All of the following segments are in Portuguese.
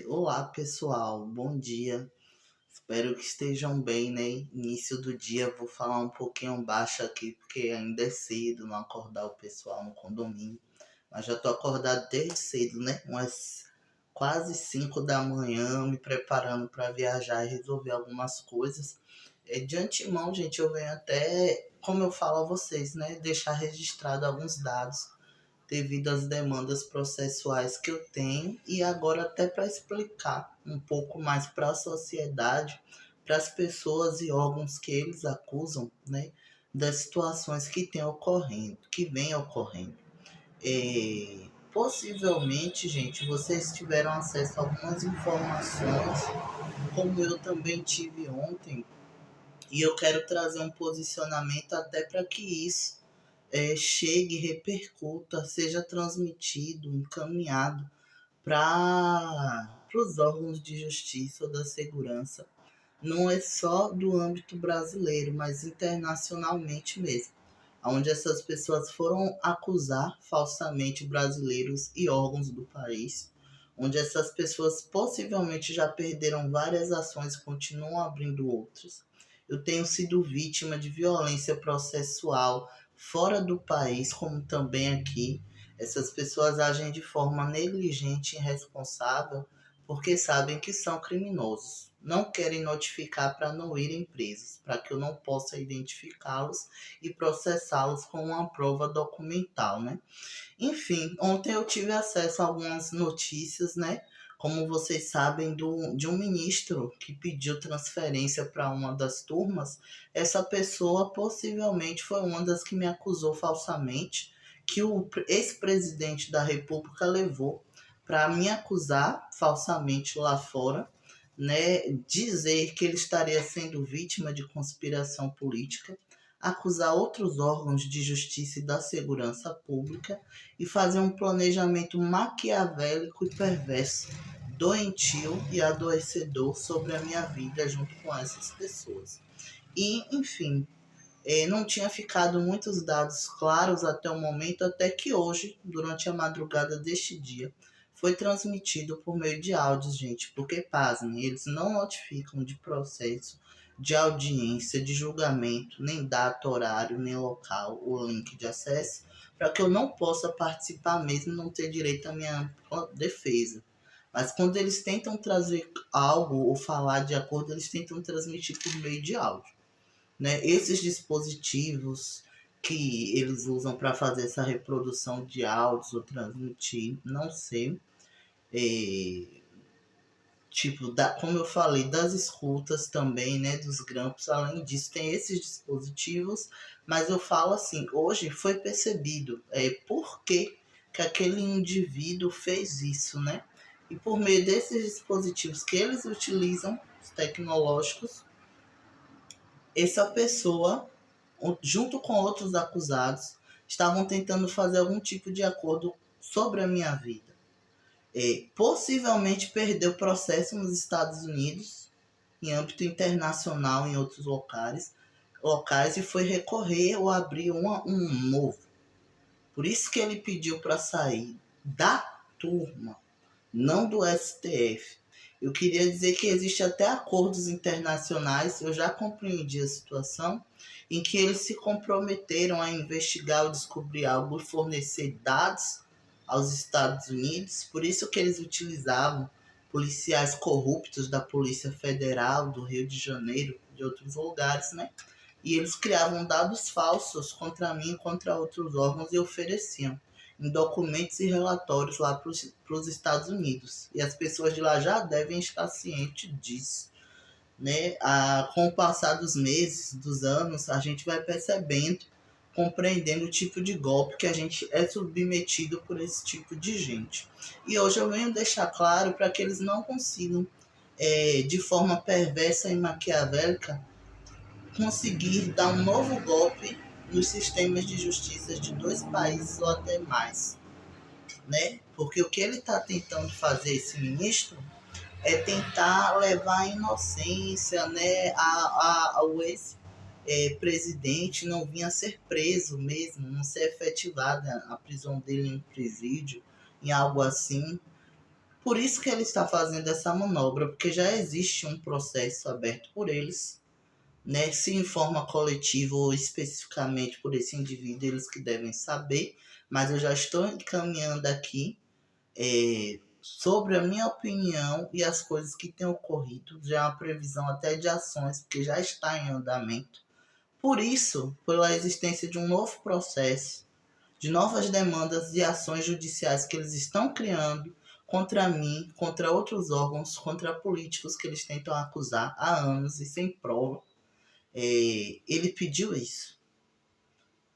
Olá pessoal, bom dia. Espero que estejam bem, né? Início do dia, vou falar um pouquinho baixo aqui porque ainda é cedo, não acordar o pessoal no condomínio. Mas já tô acordado desde cedo, né? Umas quase 5 da manhã, me preparando para viajar e resolver algumas coisas. De antemão, gente, eu venho até, como eu falo a vocês, né? Deixar registrado alguns dados devido às demandas processuais que eu tenho e agora até para explicar um pouco mais para a sociedade, para as pessoas e órgãos que eles acusam, né, das situações que têm ocorrendo, que vêm ocorrendo. Possivelmente, gente, vocês tiveram acesso a algumas informações, como eu também tive ontem, e eu quero trazer um posicionamento até para que isso chegue, repercuta, seja transmitido, encaminhado para os órgãos de justiça ou da segurança. Não é só do âmbito brasileiro, mas internacionalmente mesmo, onde essas pessoas foram acusar falsamente brasileiros e órgãos do país, onde essas pessoas possivelmente já perderam várias ações e continuam abrindo outras. Eu tenho sido vítima de violência processual fora do país, como também aqui. Essas pessoas agem de forma negligente e irresponsável porque sabem que são criminosos. Não querem notificar para não irem presos, para que eu não possa identificá-los e processá-los com uma prova documental, né? Enfim, ontem eu tive acesso a algumas notícias, né? Como vocês sabem, de um ministro que pediu transferência para uma das turmas. Essa pessoa possivelmente foi uma das que me acusou falsamente, que o ex-presidente da República levou para me acusar falsamente lá fora, né? Dizer que ele estaria sendo vítima de conspiração política, acusar outros órgãos de justiça e da segurança pública e fazer um planejamento maquiavélico e perverso, doentio e adoecedor sobre a minha vida junto com essas pessoas. E, enfim, não tinha ficado muitos dados claros até o momento, até que hoje, durante a madrugada deste dia, foi transmitido por meio de áudios, gente, porque, pasmem, eles não notificam de processo, de audiência, de julgamento, nem data, horário, nem local, o link de acesso, para que eu não possa participar mesmo e não ter direito à minha defesa. Mas quando eles tentam trazer algo ou falar de acordo, eles tentam transmitir por meio de áudio, né? Esses dispositivos que eles usam para fazer essa reprodução de áudios ou transmitir, não sei. É, tipo, como eu falei, das escutas também, né? Dos grampos, além disso, tem esses dispositivos, mas eu falo assim, hoje foi percebido por que aquele indivíduo fez isso, né? E por meio desses dispositivos que eles utilizam, os tecnológicos, essa pessoa, junto com outros acusados, estavam tentando fazer algum tipo de acordo sobre a minha vida. Possivelmente perdeu o processo nos Estados Unidos, em âmbito internacional, em outros locais e foi recorrer ou abrir um novo. Por isso que ele pediu para sair da turma, não do STF. Eu queria dizer que existe até acordos internacionais, eu já compreendi a situação, em que eles se comprometeram a investigar ou descobrir algo e fornecer dados aos Estados Unidos, por isso que eles utilizavam policiais corruptos da Polícia Federal do Rio de Janeiro, de outros lugares, né? E eles criavam dados falsos contra mim e contra outros órgãos e ofereciam em documentos e relatórios lá para os Estados Unidos. E as pessoas de lá já devem estar cientes disso, né? Com o passar dos meses, dos anos, a gente vai percebendo, compreendendo o tipo de golpe que a gente é submetido por esse tipo de gente. E hoje eu venho deixar claro para que eles não consigam, de forma perversa e maquiavélica, conseguir dar um novo golpe nos sistemas de justiça de dois países ou até mais, né? Porque o que ele está tentando fazer, esse ministro, é tentar levar a inocência, né? Ao ex-presidente não vinha a ser preso mesmo, não ser efetivada a prisão dele em um presídio, em algo assim, Por isso que ele está fazendo essa manobra, porque já existe um processo aberto por eles, né? Se em forma coletiva ou especificamente por esse indivíduo, eles que devem saber, mas eu já estou encaminhando aqui sobre a minha opinião e as coisas que têm ocorrido, já é uma previsão até de ações, porque já está em andamento. Por isso, pela existência de um novo processo, de novas demandas e ações judiciais que eles estão criando contra mim, contra outros órgãos, contra políticos que eles tentam acusar há anos e sem prova, ele pediu isso.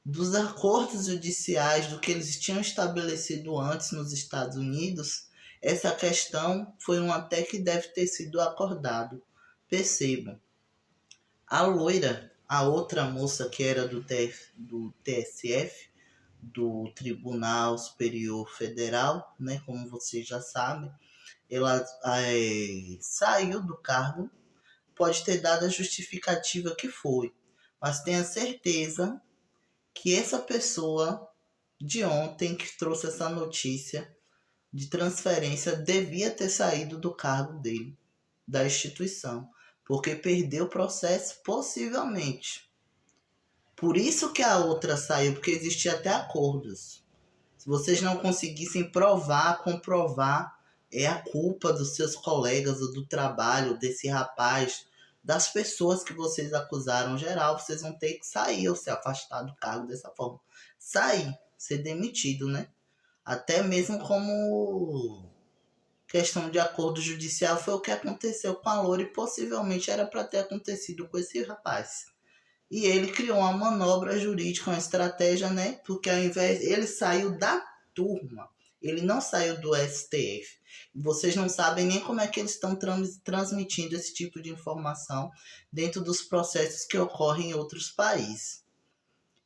Dos acordos judiciais, do que eles tinham estabelecido antes nos Estados Unidos, essa questão foi um até que deve ter sido acordado. Percebam, a loira, a outra moça que era do TSF, do Tribunal Superior Federal, né, como vocês já sabem, ela saiu do cargo, pode ter dado a justificativa que foi, mas tenha certeza que essa pessoa de ontem que trouxe essa notícia de transferência devia ter saído do cargo dele, da instituição, porque perdeu o processo possivelmente. Por isso que a outra saiu, porque existia até acordos. Se vocês não conseguissem provar, comprovar, é a culpa dos seus colegas ou do trabalho desse rapaz, das pessoas que vocês acusaram geral, vocês vão ter que sair ou se afastar do cargo dessa forma. Sair, ser demitido, né? Até mesmo como questão de acordo judicial foi o que aconteceu com a Loura e possivelmente era para ter acontecido com esse rapaz. E ele criou uma manobra jurídica, uma estratégia, né? Porque ao invés ele saiu da turma, ele não saiu do STF. Vocês não sabem nem como é que eles estão transmitindo esse tipo de informação dentro dos processos que ocorrem em outros países.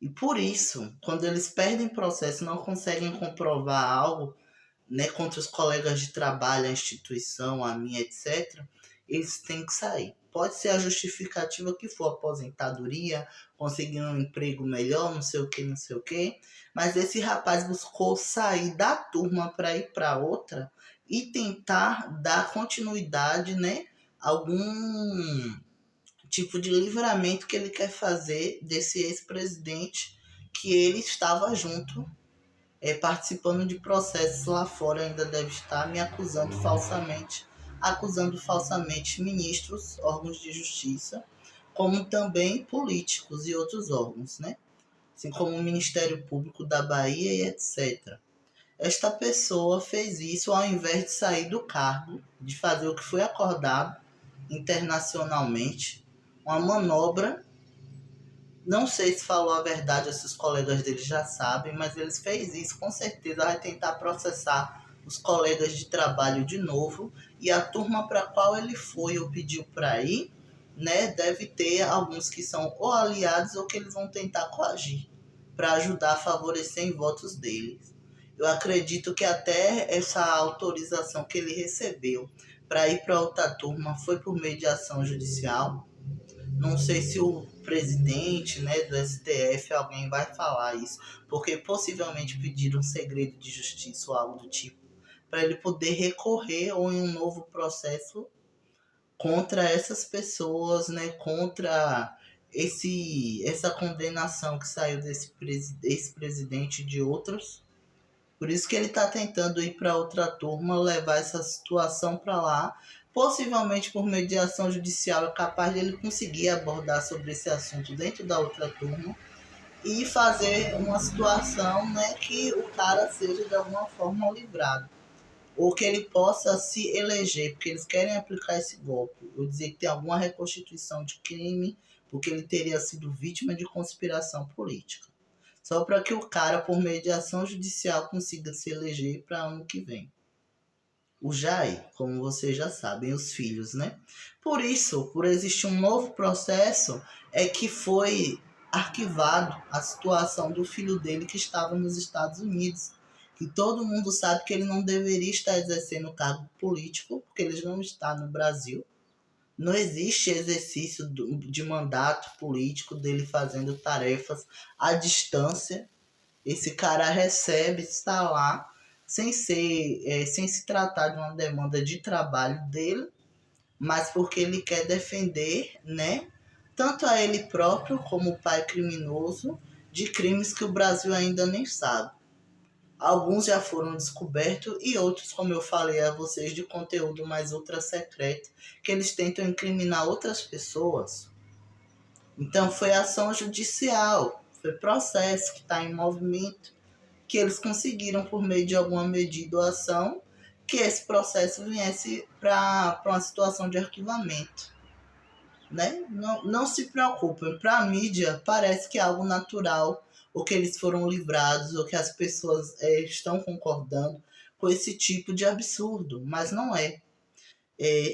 E por isso, quando eles perdem processo, não conseguem comprovar algo, né, contra os colegas de trabalho, a instituição, a minha, etc., eles têm que sair. Pode ser a justificativa que for, aposentadoria, conseguir um emprego melhor, não sei o que, não sei o que. Mas esse rapaz buscou sair da turma para ir para outra e tentar dar continuidade, né, algum tipo de livramento que ele quer fazer desse ex-presidente que ele estava junto participando de processos lá fora, ainda deve estar me acusando falsamente ministros, órgãos de justiça, como também políticos e outros órgãos, né? Assim como o Ministério Público da Bahia e etc. Esta pessoa fez isso ao invés de sair do cargo, de fazer o que foi acordado internacionalmente, uma manobra. Não sei se falou a verdade ou se os colegas dele já sabem, mas eles fez isso, com certeza vai tentar processar os colegas de trabalho de novo e a turma para a qual ele foi ou pediu para ir, né, deve ter alguns que são ou aliados ou que eles vão tentar coagir para ajudar a favorecer em votos deles. Eu acredito que até essa autorização que ele recebeu para ir para outra turma foi por mediação judicial. Não sei se o presidente, né, do STF, alguém vai falar isso, porque possivelmente pediram um segredo de justiça ou algo do tipo, para ele poder recorrer ou em um novo processo contra essas pessoas, né, contra essa condenação que saiu desse ex-presidente e de outros. Por isso que ele está tentando ir para outra turma, levar essa situação para lá. Possivelmente por mediação judicial é capaz de ele conseguir abordar sobre esse assunto dentro da outra turma e fazer uma situação, né, que o cara seja de alguma forma livrado. Ou que ele possa se eleger, porque eles querem aplicar esse golpe. Eu dizer que tem alguma reconstituição de crime, porque ele teria sido vítima de conspiração política. Só para que o cara, por mediação judicial, consiga se eleger para ano que vem. O Jair, como vocês já sabem, os filhos, né? Por isso, por existir um novo processo, é que foi arquivado a situação do filho dele que estava nos Estados Unidos. Que todo mundo sabe que ele não deveria estar exercendo cargo político, porque ele não está no Brasil. Não existe exercício de mandato político dele fazendo tarefas à distância. Esse cara recebe, está lá, sem se tratar de uma demanda de trabalho dele, mas porque ele quer defender, né, tanto a ele próprio como o pai criminoso de crimes que o Brasil ainda nem sabe. Alguns já foram descobertos e outros, como eu falei a vocês, de conteúdo mais ultra secreto, que eles tentam incriminar outras pessoas. Então foi ação judicial, foi processo que está em movimento, que eles conseguiram, por meio de alguma medida ou ação, que esse processo viesse para uma situação de arquivamento. Né? Não se preocupem, para a mídia parece que é algo natural, ou que eles foram livrados, ou que as pessoas estão concordando com esse tipo de absurdo, mas não é.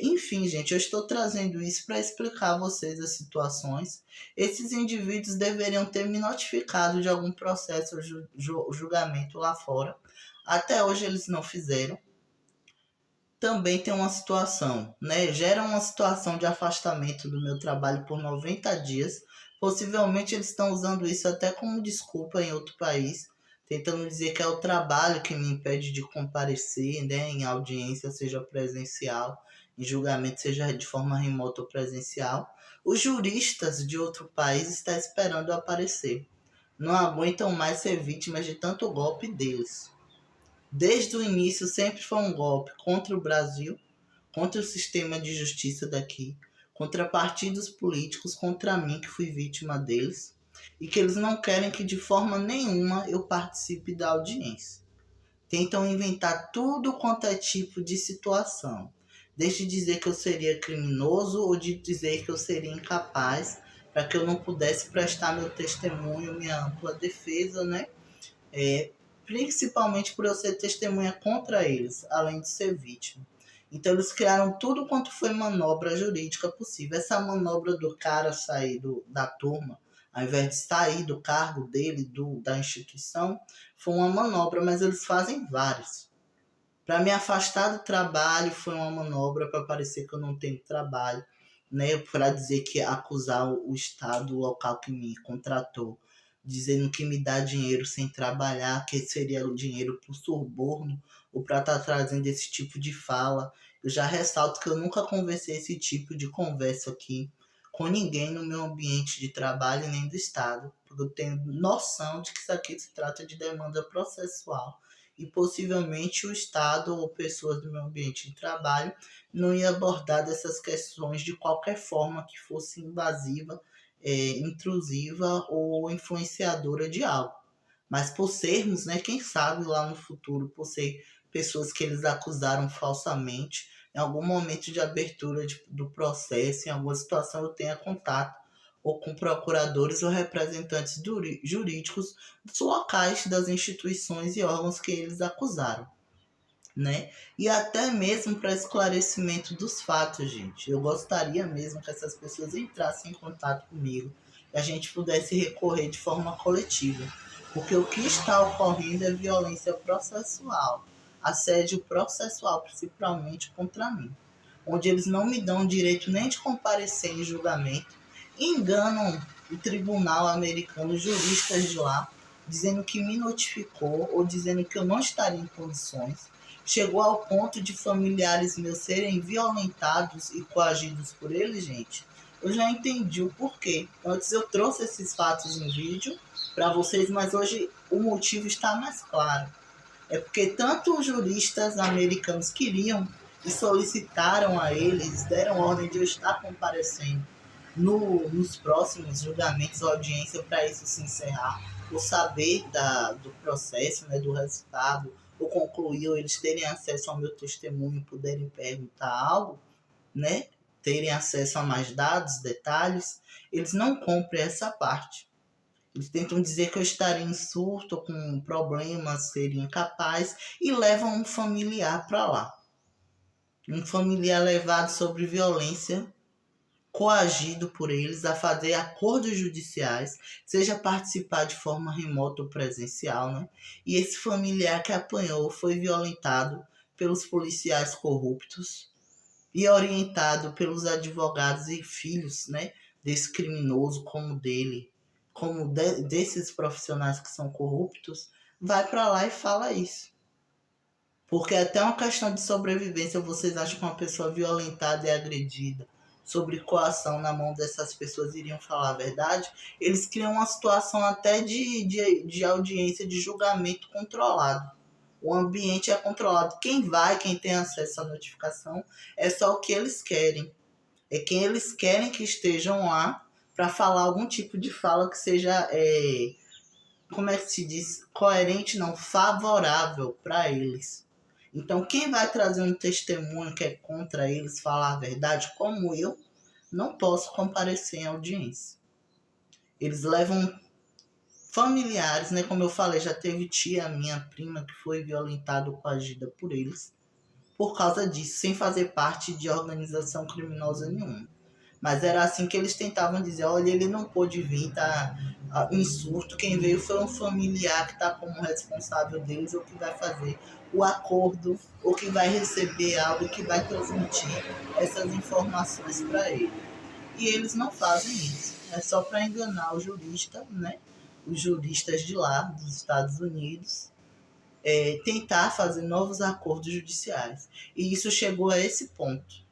Enfim, gente, eu estou trazendo isso para explicar a vocês as situações. Esses indivíduos deveriam ter me notificado de algum processo ou julgamento lá fora. Até hoje eles não fizeram. Também tem uma situação, né? Gera uma situação de afastamento do meu trabalho por 90 dias. Possivelmente eles estão usando isso até como desculpa em outro país, tentando dizer que é o trabalho que me impede de comparecer, né, em audiência, seja presencial, em julgamento, seja de forma remota ou presencial. Os juristas de outro país estão esperando aparecer. Não aguentam mais ser vítimas de tanto golpe deles. Desde o início sempre foi um golpe contra o Brasil, contra o sistema de justiça daqui, contra partidos políticos, contra mim que fui vítima deles, e que eles não querem que de forma nenhuma eu participe da audiência. Tentam inventar tudo quanto é tipo de situação, desde dizer que eu seria criminoso ou de dizer que eu seria incapaz, para que eu não pudesse prestar meu testemunho, minha ampla defesa, né? É, Principalmente por eu ser testemunha contra eles, além de ser vítima. Então eles criaram tudo quanto foi manobra jurídica possível. Essa manobra do cara sair da turma, ao invés de sair do cargo dele, da instituição, foi uma manobra, mas eles fazem várias. Para me afastar do trabalho foi uma manobra para parecer que eu não tenho trabalho, né? Para dizer que acusar o Estado, o local que me contratou, dizendo que me dá dinheiro sem trabalhar, que seria o dinheiro para o suborno ou para estar trazendo esse tipo de fala. Eu já ressalto que eu nunca conversei esse tipo de conversa aqui com ninguém no meu ambiente de trabalho nem do Estado, porque eu tenho noção de que isso aqui se trata de demanda processual e possivelmente o Estado ou pessoas do meu ambiente de trabalho não ia abordar dessas questões de qualquer forma que fosse invasiva, intrusiva ou influenciadora de algo. Mas por sermos, né, quem sabe lá no futuro, por ser pessoas que eles acusaram falsamente, em algum momento de abertura do processo, em alguma situação eu tenha contato ou com procuradores ou representantes jurídicos dos locais das instituições e órgãos que eles acusaram, né? E até mesmo para esclarecimento dos fatos, gente. Eu gostaria mesmo que essas pessoas entrassem em contato comigo e a gente pudesse recorrer de forma coletiva, porque o que está ocorrendo é violência processual, assédio processual, principalmente contra mim, onde eles não me dão direito nem de comparecer em julgamento, enganam o tribunal americano, juristas de lá, dizendo que me notificou ou dizendo que eu não estaria em condições. Chegou ao ponto de familiares meus serem violentados e coagidos por ele, gente. Eu já entendi o porquê. Antes eu trouxe esses fatos em vídeo para vocês, mas hoje o motivo está mais claro. É porque tanto os juristas americanos queriam e solicitaram a eles, deram ordem de eu estar comparecendo nos próximos julgamentos ou audiência para isso se encerrar, o saber do processo, né, do resultado, ou concluir, ou eles terem acesso ao meu testemunho, poderem perguntar algo, né, terem acesso a mais dados, detalhes, eles não cumprem essa parte. Eles tentam dizer que eu estaria em surto, com problemas, seria incapaz, e levam um familiar para lá. Um familiar levado sobre violência, coagido por eles a fazer acordos judiciais, seja participar de forma remota ou presencial, né? E esse familiar que apanhou foi violentado pelos policiais corruptos e orientado pelos advogados e filhos, né, desse criminoso como dele, desses profissionais que são corruptos, vai para lá e fala isso. Porque é até uma questão de sobrevivência, vocês acham que uma pessoa violentada e agredida sobre coação na mão dessas pessoas iriam falar a verdade? Eles criam uma situação até de audiência, de julgamento controlado. O ambiente é controlado. Quem vai, quem tem acesso à notificação, é só o que eles querem. É quem eles querem que estejam lá para falar algum tipo de fala que seja, como é que se diz? Coerente, não, favorável para eles. Então, quem vai trazer um testemunho que é contra eles, falar a verdade, como eu, não posso comparecer em audiência. Eles levam familiares, né? Como eu falei, já teve tia minha prima que foi violentada ou coagida por eles por causa disso, sem fazer parte de organização criminosa nenhuma. Mas era assim que eles tentavam dizer, olha, ele não pôde vir, tá em surto, quem veio foi um familiar que está como responsável deles, ou que vai fazer o acordo, ou que vai receber algo que vai transmitir essas informações para ele. E eles não fazem isso. É só para enganar o jurista, né? Os juristas de lá, dos Estados Unidos, tentar fazer novos acordos judiciais. E isso chegou a esse ponto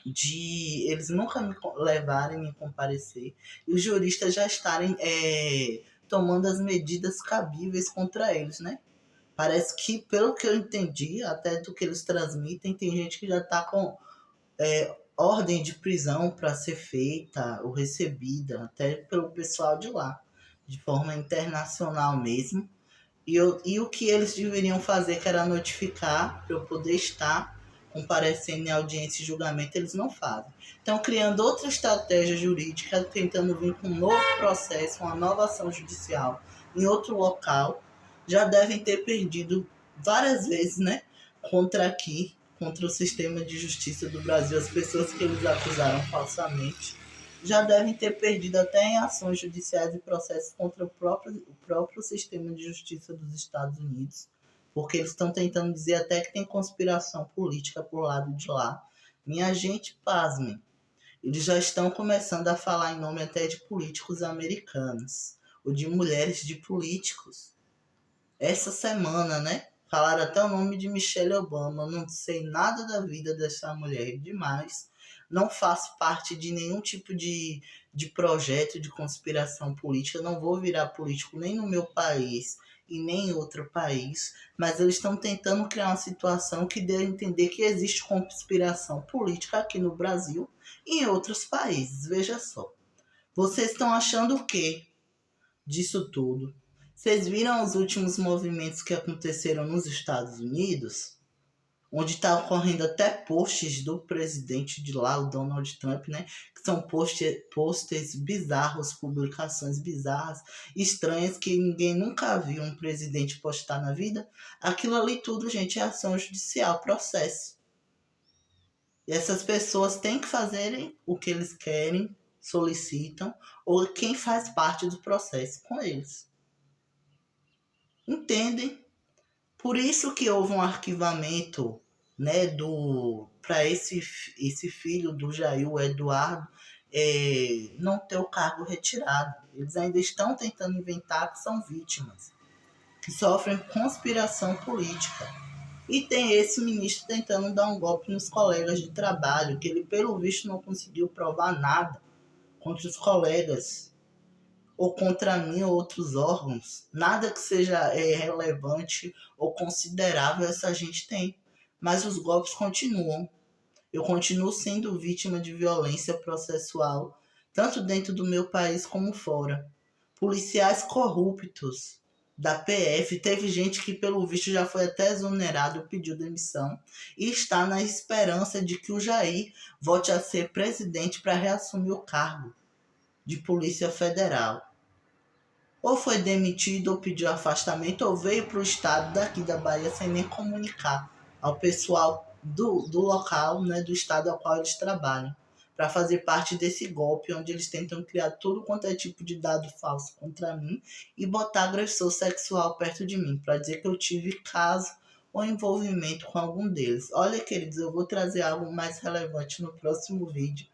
de eles nunca me levarem, me comparecer, e os juristas já estarem tomando as medidas cabíveis contra eles, né? Parece que, pelo que eu entendi, até do que eles transmitem, tem gente que já está com ordem de prisão para ser feita ou recebida, até pelo pessoal de lá, de forma internacional mesmo. E o que eles deveriam fazer, que era notificar para eu poder estar comparecendo em audiência e julgamento, eles não fazem. Estão criando outra estratégia jurídica, tentando vir com um novo processo, uma nova ação judicial em outro local. Já devem ter perdido várias vezes, né? Contra o sistema de justiça do Brasil, as pessoas que eles acusaram falsamente já devem ter perdido até em ações judiciais e processos contra o próprio sistema de justiça dos Estados Unidos, porque eles estão tentando dizer até que tem conspiração política por lado de lá. Minha gente, pasmem, eles já estão começando a falar em nome até de políticos americanos, ou de mulheres de políticos. Essa semana, né? Falaram até o nome de Michelle Obama. Eu não sei nada da vida dessa mulher demais. Não faço parte de nenhum tipo de projeto de conspiração política. Não vou virar político nem no meu país e nem em outro país. Mas eles estão tentando criar uma situação que dê a entender que existe conspiração política aqui no Brasil e em outros países. Veja só. Vocês estão achando o quê disso tudo? Vocês viram os últimos movimentos que aconteceram nos Estados Unidos? Onde está ocorrendo até posts do presidente de lá, o Donald Trump, né? Que são posters bizarros, publicações bizarras, estranhas, que ninguém nunca viu um presidente postar na vida. Aquilo ali tudo, gente, é ação judicial, processo. E essas pessoas têm que fazerem o que eles querem, solicitam, ou quem faz parte do processo com eles. Entendem? Por isso que houve um arquivamento, né, para esse filho do Jair, o Eduardo, não ter o cargo retirado. Eles ainda estão tentando inventar que são vítimas, que sofrem conspiração política. E tem esse ministro tentando dar um golpe nos colegas de trabalho, que ele, pelo visto, não conseguiu provar nada contra os colegas ou contra mim ou outros órgãos. Nada que seja relevante ou considerável essa gente tem. Mas os golpes continuam. Eu continuo sendo vítima de violência processual, tanto dentro do meu país como fora. Policiais corruptos da PF, teve gente que pelo visto já foi até exonerado, pediu demissão e está na esperança de que o Jair volte a ser presidente para reassumir o cargo de Polícia Federal. Ou foi demitido ou pediu afastamento ou veio para o estado daqui da Bahia sem nem comunicar ao pessoal do local, né, do estado ao qual eles trabalham, para fazer parte desse golpe onde eles tentam criar tudo quanto é tipo de dado falso contra mim e botar agressor sexual perto de mim, para dizer que eu tive caso ou envolvimento com algum deles. Olha, queridos, eu vou trazer algo mais relevante no próximo vídeo,